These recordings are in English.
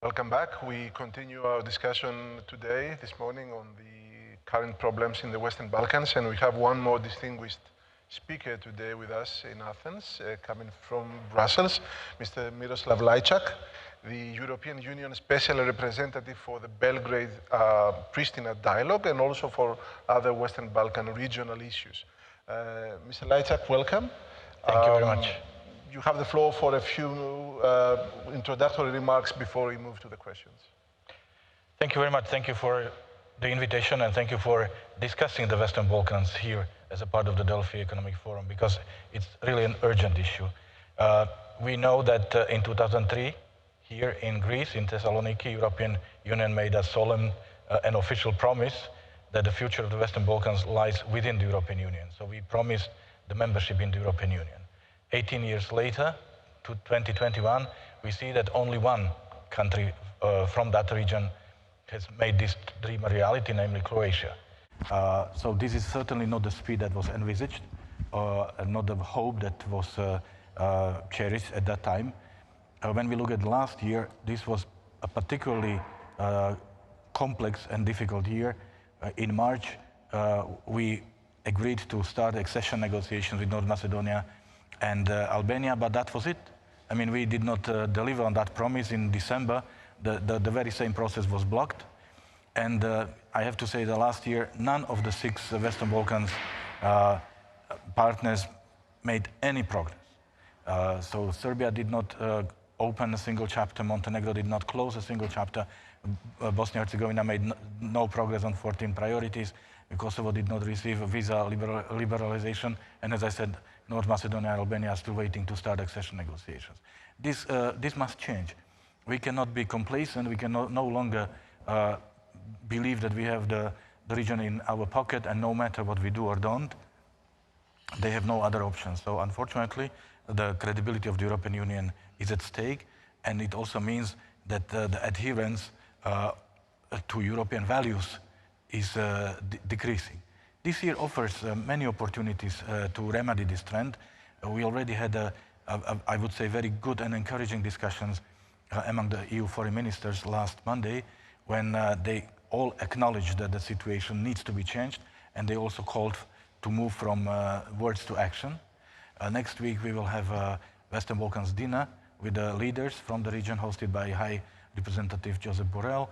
Welcome back. We continue our discussion today, this morning, on the current problems in the Western Balkans, and we have one more distinguished speaker today with us in Athens, coming from Brussels, Mr. Miroslav Lajčák, the European Union Special Representative for the Belgrade-Pristina dialogue and also for other Western Balkan regional issues. Mr. Lajčák, welcome. Thank you very much. You have the floor for a few introductory remarks before we move to the questions. Thank you very much. Thank you for the invitation and thank you for discussing the Western Balkans here as a part of the Delphi Economic Forum, because it's really an urgent issue. We know that in 2003, here in Greece, in Thessaloniki, European Union made a solemn and official promise that the future of the Western Balkans lies within the European Union. So we promised the membership in the European Union. 18 years later, to 2021, we see that only one country from that region has made this dream a reality, namely Croatia. So this is certainly not the speed that was envisaged, and not the hope that was cherished at that time. When we look at last year, this was a particularly complex and difficult year. In March, we agreed to start accession negotiations with North Macedonia and Albania, but that was it. I mean, we did not deliver on that promise. In December. The very same process was blocked. And I have to say that last year, none of the 6 Western Balkans partners made any progress. So Serbia did not open a single chapter, Montenegro did not close a single chapter, Bosnia and Herzegovina made no progress on 14 priorities, Kosovo did not receive a visa liberalization, and as I said, North Macedonia and Albania are still waiting to start accession negotiations. This must change. We cannot be complacent, we can no longer believe that we have the region in our pocket and no matter what we do or don't, they have no other options. So unfortunately, the credibility of the European Union is at stake, and it also means that the adherence to European values is decreasing. This year offers many opportunities to remedy this trend. We already had, I would say, very good and encouraging discussions among the EU foreign ministers last Monday, when they all acknowledged that the situation needs to be changed, and they also called to move from words to action. Next week we will have a Western Balkans dinner with the leaders from the region, hosted by High Representative Josep Borrell.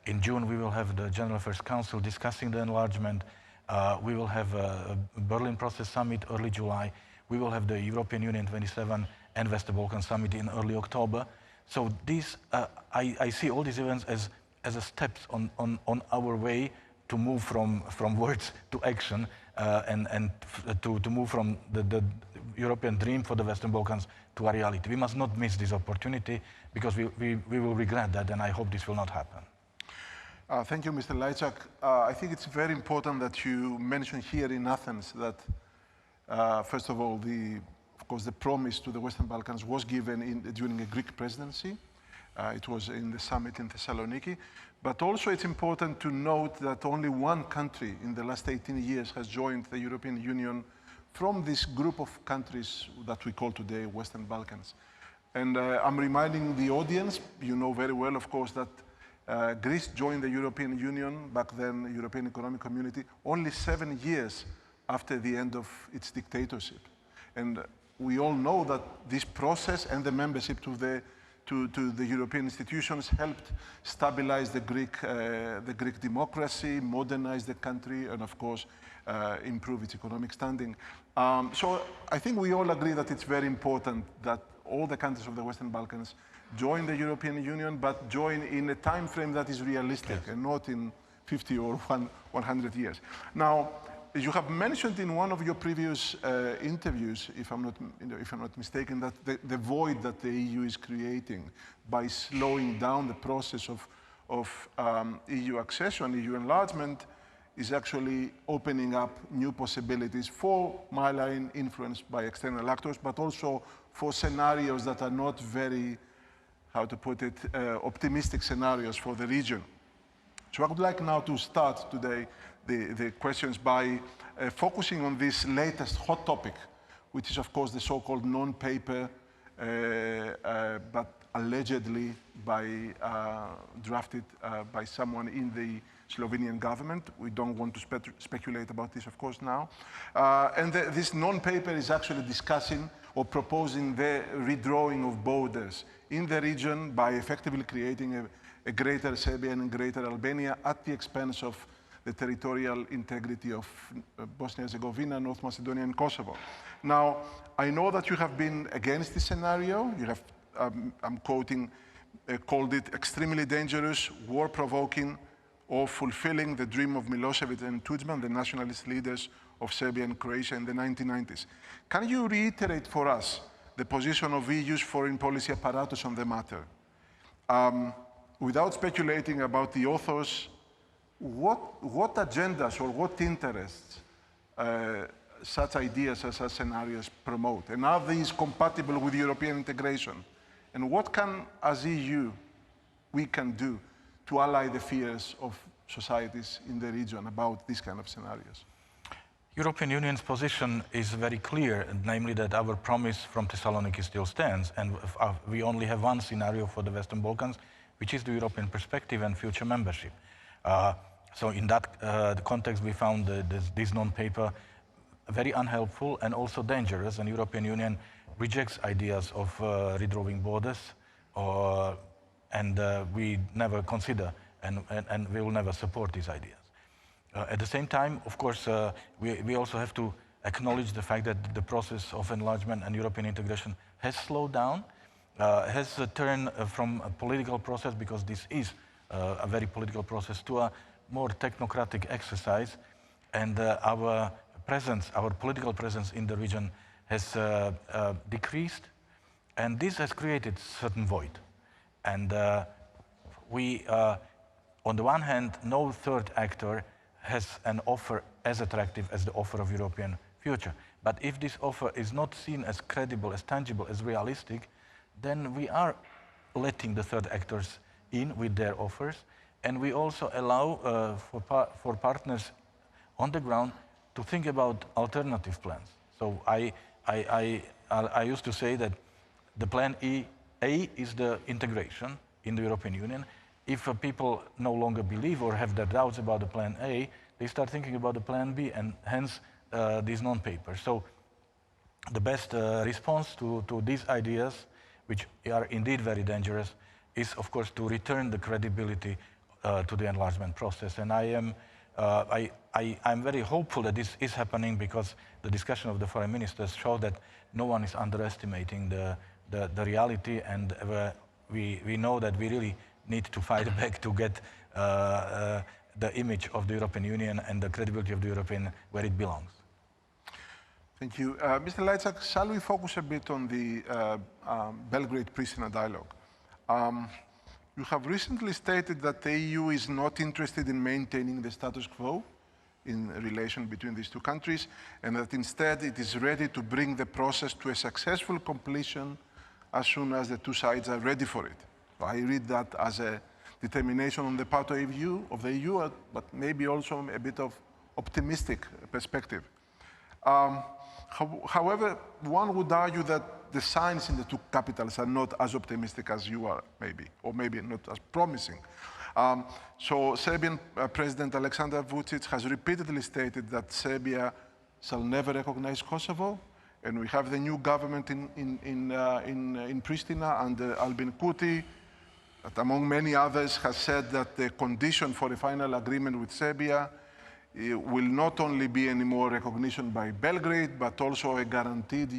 In June we will have the General Affairs Council discussing the enlargement. We will have a Berlin Process Summit early July. We will have the European Union 27 and Western Balkan Summit in early October. So these, I see all these events as a steps on our way to move from words to action and to move from the European dream for the Western Balkans to a reality. We must not miss this opportunity, because we will regret that, and I hope this will not happen. Thank you, Mr. Lajčák. I think it's very important that you mention here in Athens that, first of all, of course, the promise to the Western Balkans was given during a Greek presidency. It was in the summit in Thessaloniki. But also it's important to note that only one country in the last 18 years has joined the European Union from this group of countries that we call today Western Balkans. And I'm reminding the audience, you know very well, of course, that Greece joined the European Union, back then European Economic Community, only 7 years after the end of its dictatorship. And we all know that this process and the membership to the European institutions helped stabilize the Greek democracy, modernize the country, and of course, improve its economic standing. So I think we all agree that it's very important that all the countries of the Western Balkans join the European Union, but join in a time frame that is realistic, yes, and not in 50 or 100 years. Now, you have mentioned in one of your previous interviews, if I'm not mistaken, that the void that the EU is creating by slowing down the process of EU accession, EU enlargement, is actually opening up new possibilities for malign influence by external actors, but also for scenarios that are not very, how to put it, optimistic scenarios for the region. So I would like now to start today the questions by focusing on this latest hot topic, which is of course the so-called non-paper but allegedly drafted by someone in the Slovenian government. We don't want to speculate about this, of course, now. This non-paper is actually discussing or proposing the redrawing of borders in the region by effectively creating a greater Serbia and greater Albania at the expense of the territorial integrity of Bosnia-Herzegovina, North Macedonia, and Kosovo. Now, I know that you have been against this scenario. You have, I'm quoting, called it extremely dangerous, war-provoking, or fulfilling the dream of Milosevic and Tudjman, the nationalist leaders of Serbia and Croatia in the 1990s. Can you reiterate for us the position of EU's foreign policy apparatus on the matter? Without speculating about the authors, what agendas or what interests such ideas as such scenarios promote? And are these compatible with European integration? And what can, as EU, we can do to allay the fears of societies in the region about these kind of scenarios? European Union's position is very clear, namely that our promise from Thessaloniki still stands, and we only have one scenario for the Western Balkans, which is the European perspective and future membership. So in that context, we found this non-paper very unhelpful and also dangerous, and European Union rejects ideas of redrawing borders, and we never consider and we will never support these ideas. At the same time, of course, we also have to acknowledge the fact that the process of enlargement and European integration has slowed down, has turned from a political process, because this is a very political process, to a more technocratic exercise, and our presence, our political presence in the region has decreased, and this has created certain void. And we, on the one hand, no third actor has an offer as attractive as the offer of European future. But if this offer is not seen as credible, as tangible, as realistic, then we are letting the third actors in with their offers, and we also allow for partners on the ground to think about alternative plans. So I used to say that the plan A is the integration in the European Union. If people no longer believe or have their doubts about the plan A, they start thinking about the plan B, and hence these non-papers. So the best response to these ideas, which are indeed very dangerous, is of course to return the credibility to the enlargement process. And I'm very hopeful that this is happening, because the discussion of the foreign ministers show that no one is underestimating the reality, and we know that we really need to fight back to get the image of the European Union and the credibility of the European where it belongs. Thank you. Mr. Lajčák, shall we focus a bit on the Belgrade-Pristina dialogue? You have recently stated that the EU is not interested in maintaining the status quo in relation between these two countries, and that instead it is ready to bring the process to a successful completion as soon as the two sides are ready for it. So I read that as a determination on the part of the EU, but maybe also a bit of optimistic perspective. However, one would argue that the signs in the two capitals are not as optimistic as you are, maybe, or maybe not as promising. So Serbian President Aleksandar Vučić has repeatedly stated that Serbia shall never recognize Kosovo, and we have the new government in Pristina under Albin Kurti, that among many others has said that the condition for a final agreement with Serbia will not only be any more recognition by Belgrade, but also a guaranteed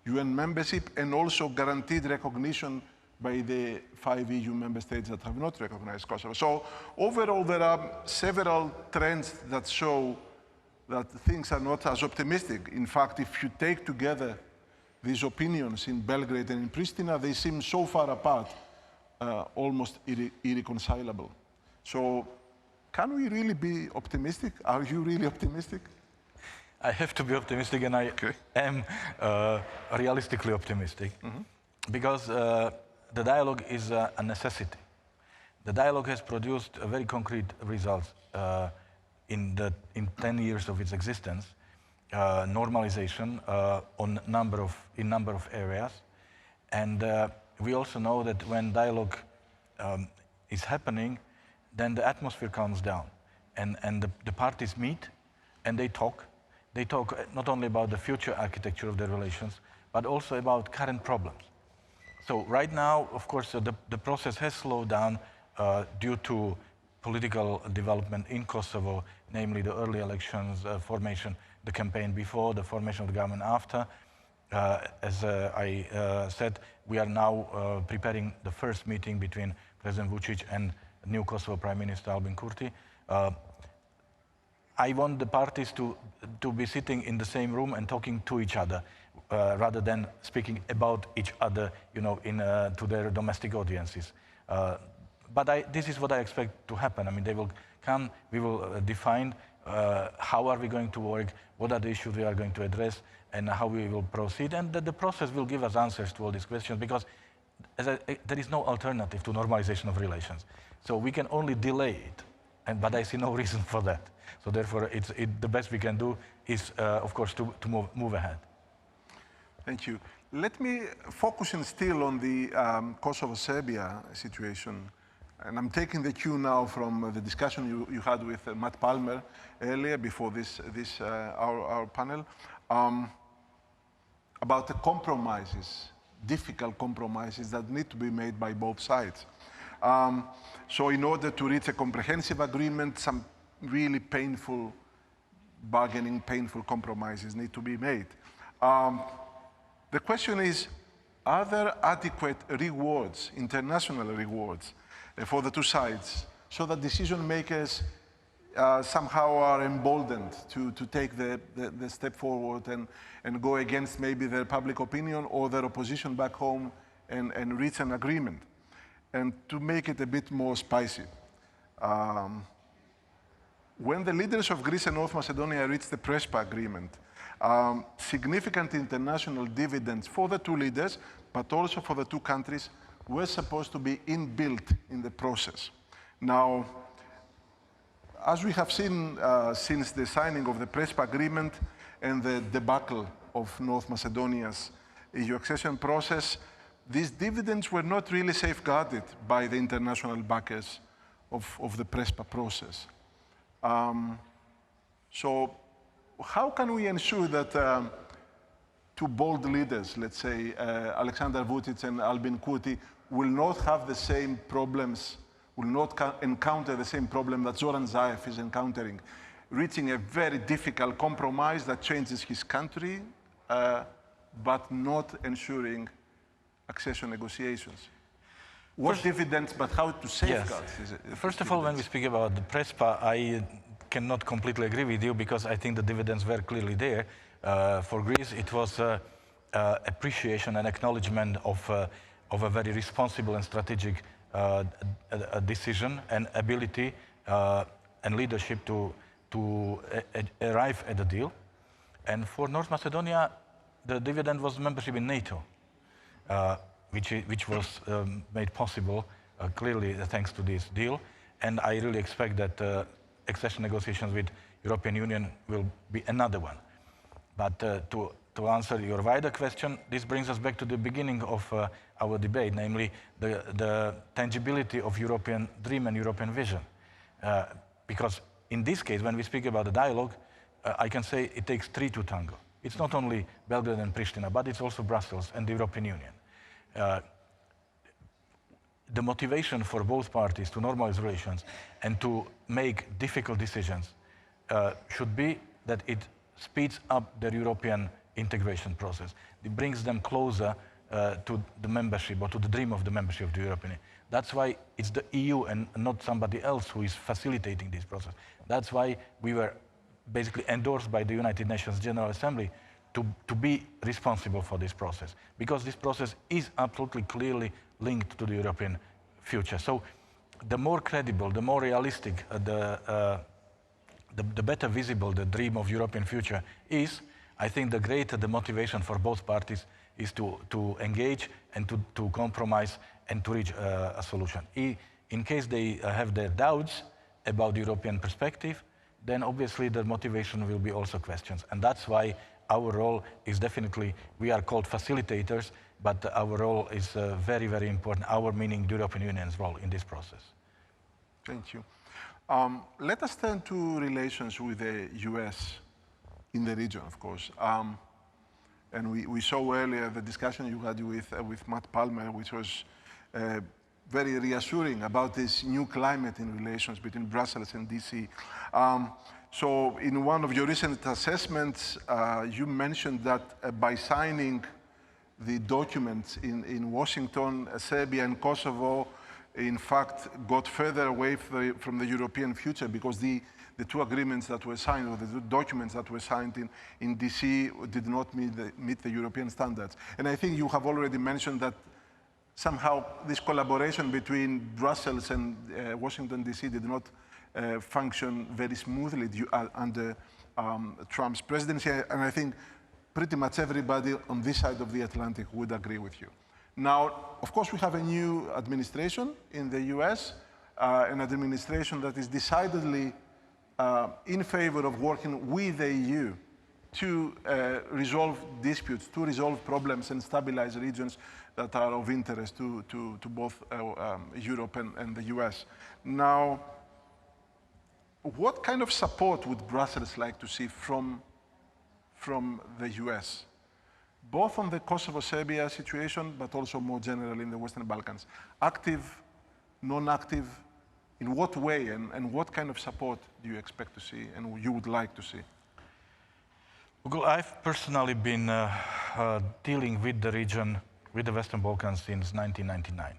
UN membership, and also guaranteed recognition by the 5 EU member states that have not recognized Kosovo. So overall, there are several trends that show that things are not as optimistic. In fact, if you take together these opinions in Belgrade and in Pristina, they seem so far apart, almost irreconcilable. So can we really be optimistic? Are you really optimistic? I have to be optimistic, and I am realistically optimistic, because the dialogue is a necessity. The dialogue has produced very concrete results in 10 years of its existence, normalization in number of areas, and we also know that when dialogue is happening, then the atmosphere calms down. And the parties meet and they talk. They talk not only about the future architecture of their relations, but also about current problems. So right now, of course, the process has slowed down due to political development in Kosovo, namely the early elections, formation, the campaign before, the formation of the government after. As I said, we are now preparing the first meeting between President Vučić and new Kosovo Prime Minister Albin Kurti. I want the parties to be sitting in the same room and talking to each other, rather than speaking about each other, to their domestic audiences. But this is what I expect to happen. I mean, they will come, we will define how are we going to work, what are the issues we are going to address, and how we will proceed. And the process will give us answers to all these questions, because there is no alternative to normalization of relations. So we can only delay it, but I see no reason for that. So therefore, the best we can do is, of course, to move ahead. Thank you. Let me focus still on the Kosovo-Serbia situation. And I'm taking the cue now from the discussion you had with Matt Palmer earlier, before our panel, about the compromises, difficult compromises that need to be made by both sides. So in order to reach a comprehensive agreement, some really painful bargaining, painful compromises need to be made. The question is, are there adequate rewards, international rewards, for the two sides, so that decision makers somehow are emboldened to take the step forward and go against maybe their public opinion or their opposition back home and reach an agreement? And to make it a bit more spicy, when the leaders of Greece and North Macedonia reached the Prespa agreement, significant international dividends for the two leaders, but also for the two countries, were supposed to be inbuilt in the process. Now, as we have seen since the signing of the Prespa agreement and the debacle of North Macedonia's EU accession process, these dividends were not really safeguarded by the international backers of the Prespa process. So how can we ensure that two bold leaders, let's say Aleksandar Vučić and Albin Kurti, will not have the same problems, will not encounter the same problem that Zoran Zaev is encountering, reaching a very difficult compromise that changes his country, but not ensuring accession negotiations? What dividends, but how to safeguard? Yes. First of all, when we speak about the Prespa, I cannot completely agree with you, because I think the dividends were clearly there. For Greece, it was appreciation and acknowledgement of a very responsible and strategic decision and ability and leadership to arrive at a deal. And for North Macedonia, the dividend was membership in NATO, which was made possible clearly thanks to this deal. And I really expect that accession negotiations with European Union will be another one. But to answer your wider question, this brings us back to the beginning of our debate, namely the tangibility of European dream and European vision. Because in this case, when we speak about the dialogue, I can say it takes three to tango. It's not only Belgrade and Pristina, but it's also Brussels and the European Union. The motivation for both parties to normalize relations and to make difficult decisions should be that it speeds up their European integration process. It brings them closer to the membership, or to the dream of the membership of the European Union. That's why it's the EU and not somebody else who is facilitating this process. That's why we were basically endorsed by the United Nations General Assembly to be responsible for this process, because this process is absolutely clearly linked to the European future. So the more credible, the more realistic, the better visible the dream of European future is, I think the greater the motivation for both parties is to engage and to compromise and to reach a solution. In case they have their doubts about the European perspective, then obviously the motivation will be also questions. And that's why our role is definitely, we are called facilitators, but our role is very, very important, our meaning the European Union's role in this process. Thank you. Let us turn to relations with the US in the region, of course. And we saw earlier the discussion you had with Matt Palmer, which was very reassuring about this new climate in relations between Brussels and DC. So in one of your recent assessments, you mentioned that by signing the documents in Washington, Serbia and Kosovo, in fact, got further away from the European future because the two agreements that were signed, or the two documents that were signed in DC did not meet the European standards. And I think you have already mentioned that somehow this collaboration between Brussels and Washington, DC did not function very smoothly under Trump's presidency. And I think pretty much everybody on this side of the Atlantic would agree with you. Now, of course, we have a new administration in the US, an administration that is decidedly in favor of working with the EU to resolve disputes, to resolve problems and stabilize regions that are of interest to both Europe and the US. Now, what kind of support would Brussels like to see from the US? Both on the Kosovo-Serbia situation, but also more generally in the Western Balkans. Active, non-active, in what way and what kind of support do you expect to see and you would like to see? Well, I've personally been dealing with the region, with the Western Balkans since 1999.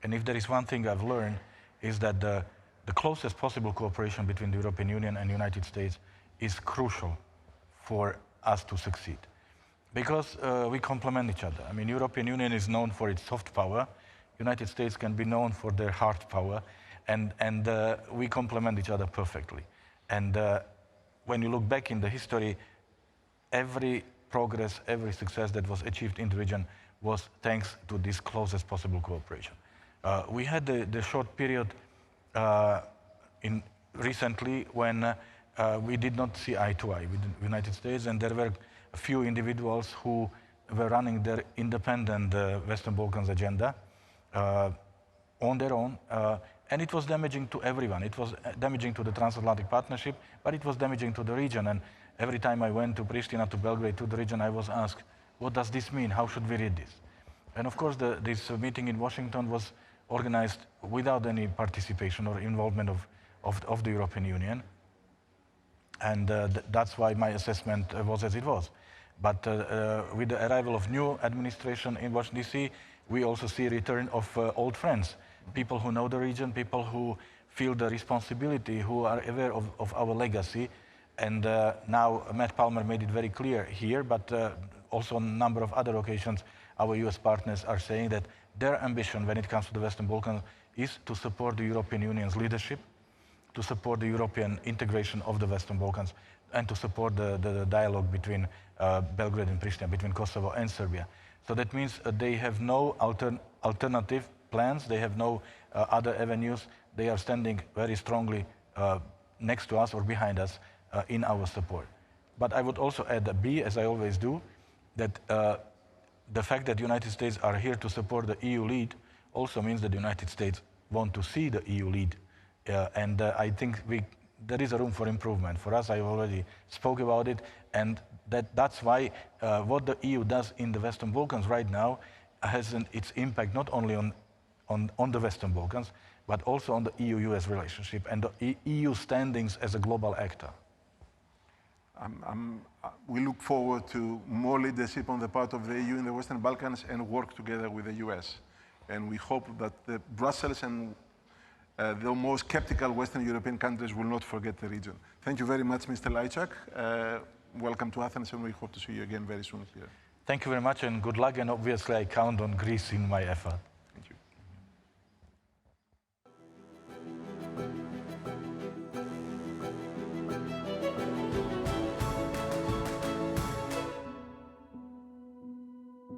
And if there is one thing I've learned is that the closest possible cooperation between the European Union and the United States is crucial for us to succeed. Because we complement each other. I mean, European Union is known for its soft power. United States can be known for their hard power. And we complement each other perfectly. And when you look back in the history, every progress, every success that was achieved in the region was thanks to this closest possible cooperation. We had the short period recently when we did not see eye to eye with the United States, and there were a few individuals who were running their independent Western Balkans agenda on their own, and it was damaging to everyone. It was damaging to the transatlantic partnership, but it was damaging to the region. And every time I went to Pristina, to Belgrade, to the region, I was asked, what does this mean? How should we read this? And of course, this meeting in Washington was organized without any participation or involvement of the European Union. And that's why my assessment was as it was. But with the arrival of new administration in Washington, D.C., we also see a return of old friends, people who know the region, people who feel the responsibility, who are aware of our legacy. And now Matt Palmer made it very clear here, but also on a number of other occasions, our US partners are saying that their ambition when it comes to the Western Balkans is to support the European Union's leadership, to support the European integration of the Western Balkans, and to support the dialogue between Belgrade and Pristina, between Kosovo and Serbia. So that means they have no alternative plans, they have no other avenues. They are standing very strongly next to us or behind us in our support. But I would also add a B, as I always do, that the fact that the United States are here to support the EU lead also means that the United States want to see the EU lead. And I think there is a room for improvement. For us, I already spoke about it, and that's why what the EU does in the Western Balkans right now has its impact not only on the Western Balkans, but also on the EU-US relationship and the EU standings as a global actor. We look forward to more leadership on the part of the EU in the Western Balkans and work together with the US. And we hope that Brussels and the most skeptical Western European countries will not forget the region. Thank you very much, Mr. Lajčák. Welcome to Athens, and we hope to see you again very soon here. Thank you very much, and good luck. And obviously, I count on Greece in my effort.